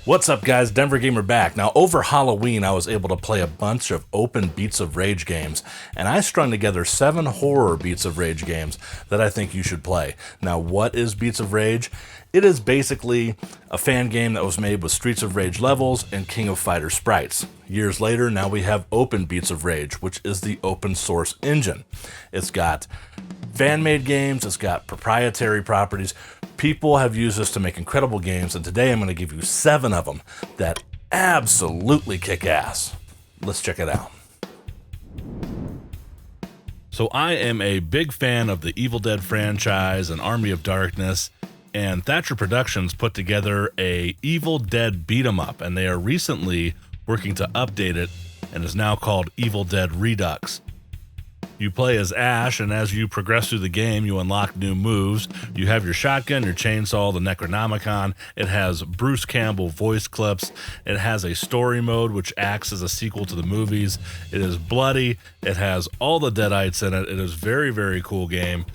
What's up, guys? Denver Gamer back. Now, over Halloween, I was able to play a bunch of open Beats of Rage games, and I strung together 7 horror Beats of Rage games that I think you should play. Now, what is Beats of Rage? It is basically a fan game that was made with Streets of Rage levels and King of Fighters sprites. Years later, now we have Open Beats of Rage, which is the open source engine. It's got fan-made games, it's got proprietary properties. People have used this to make incredible games, and today I'm going to give you 7 of them that absolutely kick ass. Let's check it out. So I am a big fan of the Evil Dead franchise and Army of Darkness, and Thatcher Productions put together a Evil Dead beat 'em up, and they are recently working to update it and is now called Evil Dead Redux. You play as Ash, and as you progress through the game, you unlock new moves. You have your shotgun, your chainsaw, the Necronomicon. It has Bruce Campbell voice clips. It has a story mode, which acts as a sequel to the movies. It is bloody. It has all the Deadites in it. It is very, very cool game.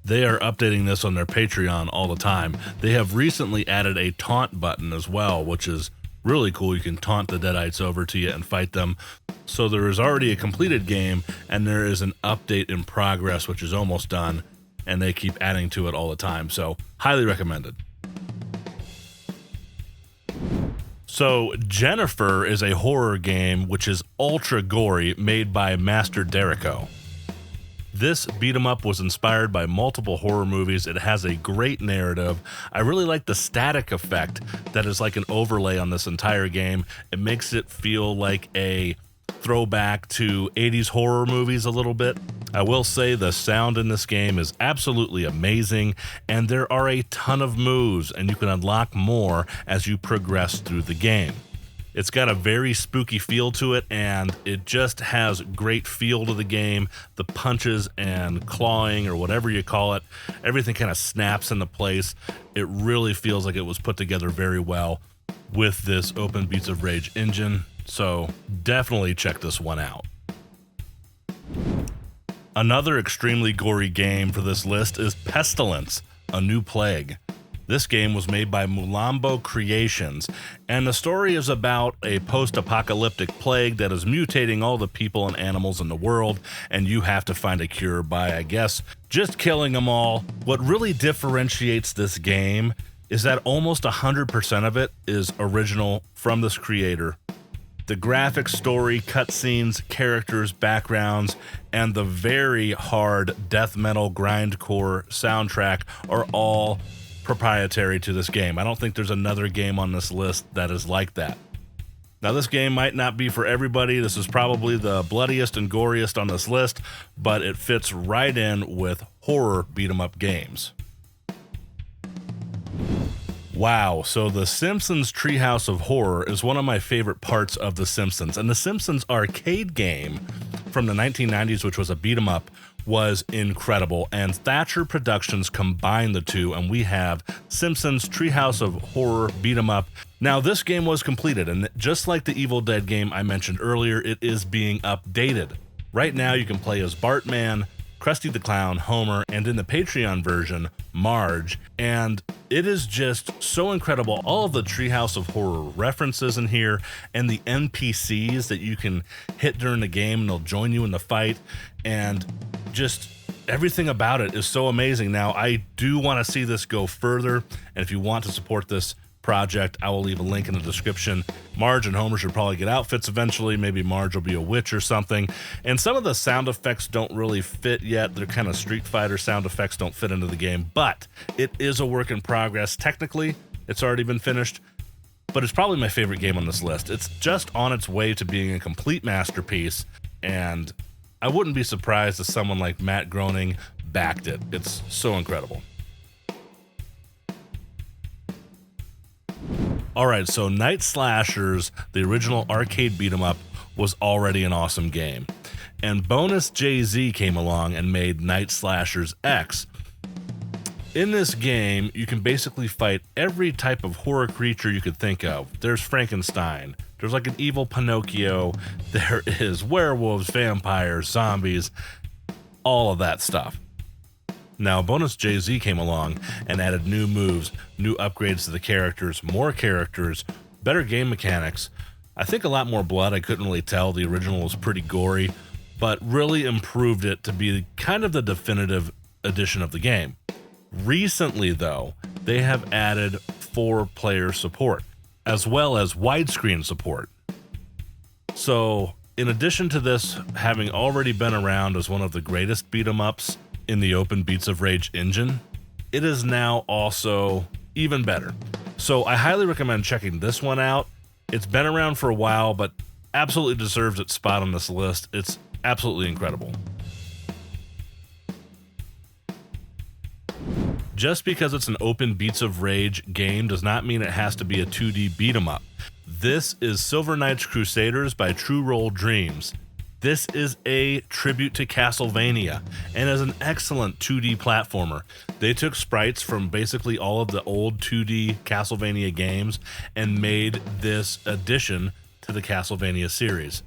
They are updating this on their Patreon all the time. They have recently added a taunt button as well, which is really cool. You can taunt the Deadites over to you and fight them. So there is already a completed game, and there is an update in progress, which is almost done, and they keep adding to it all the time. So highly recommended. So Jennifer is a horror game which is ultra gory, made by MasterDerico. This beat 'em up was inspired by multiple horror movies. It has a great narrative. I really like the static effect that is like an overlay on this entire game. It makes it feel like a throwback to 80s horror movies a little bit. I will say the sound in this game is absolutely amazing, and there are a ton of moves, and you can unlock more as you progress through the game. It's got a very spooky feel to it, and it just has great feel to the game. The punches and clawing, or whatever you call it, everything kind of snaps into place. It really feels like it was put together very well with this Open Beats of Rage engine, so definitely check this one out. Another extremely gory game for this list is Pestilaence, A New Plague. This game was made by Mulambo Creations, and the story is about a post-apocalyptic plague that is mutating all the people and animals in the world, and you have to find a cure by, I guess, just killing them all. What really differentiates this game is that almost 100% of it is original from this creator. The graphic story, cutscenes, characters, backgrounds, and the very hard death metal grindcore soundtrack are all proprietary to this game. I don't think there's another game on this list that is like that. Now, this game might not be for everybody. This is probably the bloodiest and goriest on this list, but it fits right in with horror beat 'em up games. Wow, so The Simpsons Treehouse of Horror is one of my favorite parts of The Simpsons, and The Simpsons arcade game from the 1990s, which was a beat 'em up, was incredible, and Thatcher Productions combined the two, and we have Simpsons Treehouse of Horror beat 'em up. Now, this game was completed, and just like the Evil Dead game I mentioned earlier, it is being updated. Right now, you can play as Bartman, Krusty the Clown, Homer, and in the Patreon version, Marge, and it is just so incredible. All of the Treehouse of Horror references in here, and the NPCs that you can hit during the game, and they'll join you in the fight, and just everything about it is so amazing. Now, I do want to see this go further, and if you want to support this project, I will leave a link in the description. Marge and Homer should probably get outfits eventually. Maybe Marge will be a witch or something. And some of the sound effects don't really fit yet. They're kind of Street Fighter sound effects, don't fit into the game, but it is a work in progress. Technically, it's already been finished, but it's probably my favorite game on this list. It's just on its way to being a complete masterpiece, and I wouldn't be surprised if someone like Matt Groening backed it. It's so incredible. Alright, so Night Slashers, the original arcade beat 'em up, was already an awesome game. And BonusJZ came along and made Night Slashers X. In this game, you can basically fight every type of horror creature you could think of. There's Frankenstein, there's like an evil Pinocchio, there is werewolves, vampires, zombies, all of that stuff. Now, BonusJZ came along and added new moves, new upgrades to the characters, better game mechanics. I think a lot more blood. I couldn't really tell. The original was pretty gory, but really improved it to be kind of the definitive edition of the game. Recently, though, they have added 4-player support, as well as widescreen support. So, in addition to this having already been around as one of the greatest beat-em-ups in the Open Beats of Rage engine, it is now also even better. So I highly recommend checking this one out. It's been around for a while, but absolutely deserves its spot on this list. It's absolutely incredible. Just because it's an Open Beats of Rage game does not mean it has to be a 2D beat-em-up. This is Silver Knights Crusaders by True Roll Dreams. This is a tribute to Castlevania and is an excellent 2D platformer. They took sprites from basically all of the old 2D Castlevania games and made this addition to the Castlevania series.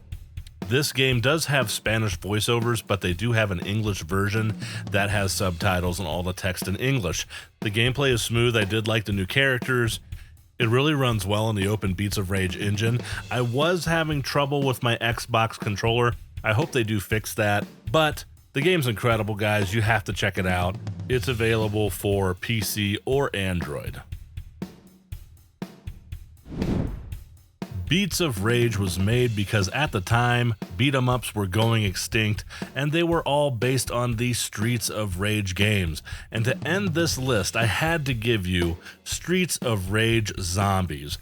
This game does have Spanish voiceovers, but they do have an English version that has subtitles and all the text in English. The gameplay is smooth. I did like the new characters. It really runs well in the Open Beats of Rage engine. I was having trouble with my Xbox controller. I hope they do fix that, but the game's incredible, guys. You have to check it out. It's available for PC or Android. Beats of Rage was made because at the time, beat-em-ups were going extinct, and they were all based on the Streets of Rage games. And to end this list, I had to give you Streets of Rage Zombies.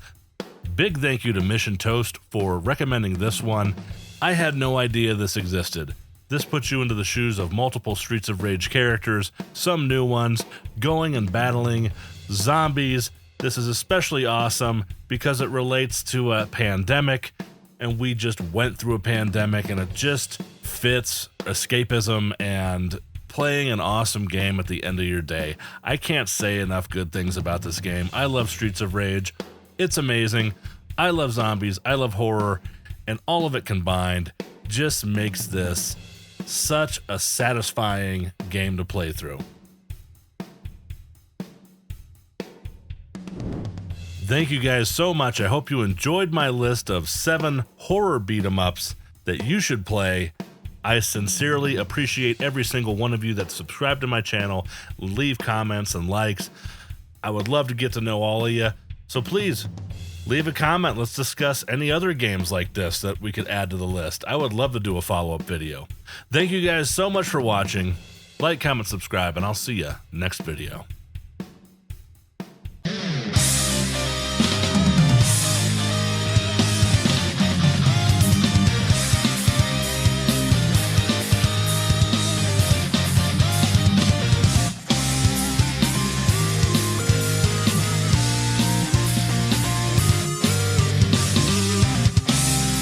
Big thank you to Mission Toast for recommending this one. I had no idea this existed. This puts you into the shoes of multiple Streets of Rage characters, some new ones, going and battling zombies. This is especially awesome because it relates to a pandemic, and we just went through a pandemic, and it just fits escapism and playing an awesome game at the end of your day. I can't say enough good things about this game. I love Streets of Rage. It's amazing. I love zombies. I love horror, and all of it combined just makes this such a satisfying game to play through. Thank you guys so much. I hope you enjoyed my list of 7 horror beat-em-ups that you should play. I sincerely appreciate every single one of you that subscribe to my channel, leave comments and likes. I would love to get to know all of you. So please, leave a comment. Let's discuss any other games like this that we could add to the list. I would love to do a follow-up video. Thank you guys so much for watching. Like, comment, subscribe, and I'll see you next video.